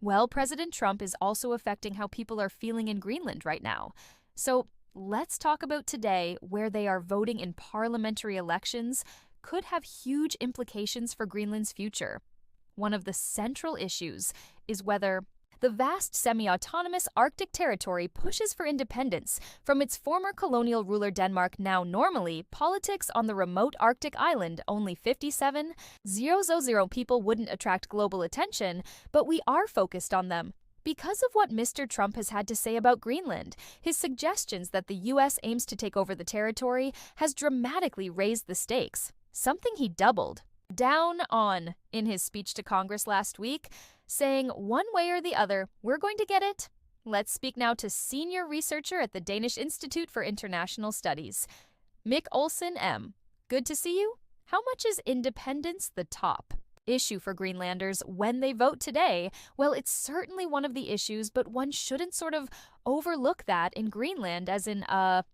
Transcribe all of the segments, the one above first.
Well, President Trump is also affecting how people are feeling in Greenland right now. So let's talk about today where they are voting in parliamentary elections could have huge implications for Greenland's future. One of the central issues is whether the vast semi-autonomous Arctic territory pushes for independence from its former colonial ruler Denmark. Now, normally, politics on the remote Arctic island, only 57,000 people, wouldn't attract global attention, but we are focused on them. Because of what Mr. Trump has had to say about Greenland, his suggestions that the U.S. aims to take over the territory has dramatically raised the stakes, something he doubled down on in his speech to Congress last week, saying one way or the other, we're going to get it. Let's speak now to senior researcher at the Danish Institute for International Studies, Mick Olsen M. Good to see you. How much is independence the top issue for Greenlanders when they vote today? Well, it's certainly one of the issues, but one shouldn't sort of overlook that in Greenland, as in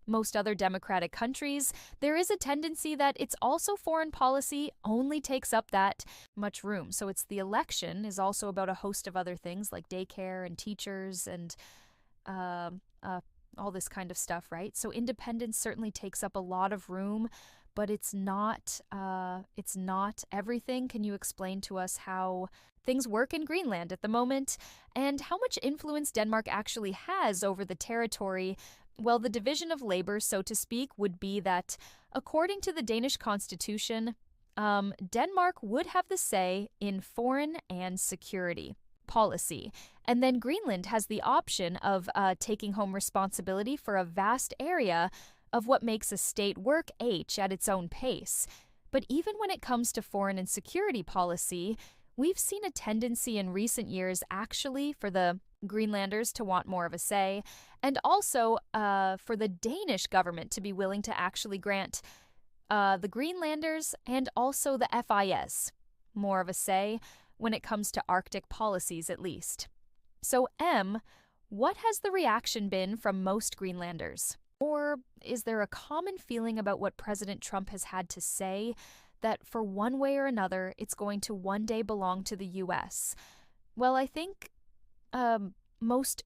most other democratic countries. There is a tendency that it's also foreign policy only takes up that much room. So it's the election is also about a host of other things like daycare and teachers and all this kind of stuff, right? So independence certainly takes up a lot of room, but it's not everything. Can you explain to us how things work in Greenland at the moment and how much influence Denmark actually has over the territory? Well, the division of labor, so to speak, would be that according to the Danish constitution, Denmark would have the say in foreign and security policy. And then Greenland has the option of taking home responsibility for a vast area of what makes a state work at its own pace. But even when it comes to foreign and security policy, we've seen a tendency in recent years actually for the Greenlanders to want more of a say, and also for the Danish government to be willing to actually grant the Greenlanders and also the FIS more of a say when it comes to Arctic policies, at least. So, what has the reaction been from most Greenlanders? Or is there a common feeling about what President Trump has had to say that for one way or another, it's going to one day belong to the U.S.? Well, I think most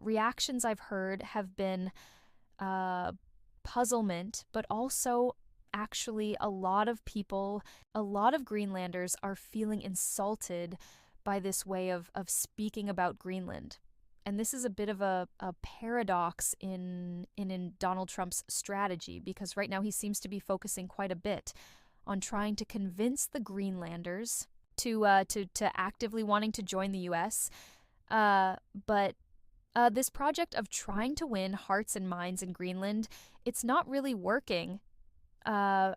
reactions I've heard have been puzzlement, but also actually a lot of people, a lot of Greenlanders are feeling insulted by this way of speaking about Greenland. And this is a bit of a paradox in Donald Trump's strategy, because right now he seems to be focusing quite a bit on trying to convince the Greenlanders to actively wanting to join the U.S. But this project of trying to win hearts and minds in Greenland, it's not really working. I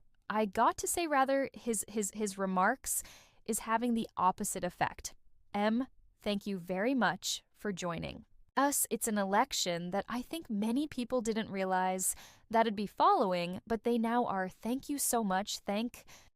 got to say, rather, his remarks is having the opposite effect. Thank you very much for joining us. It's an election that I think many people didn't realize that it'd be following, but they now are. Thank you so much. Thank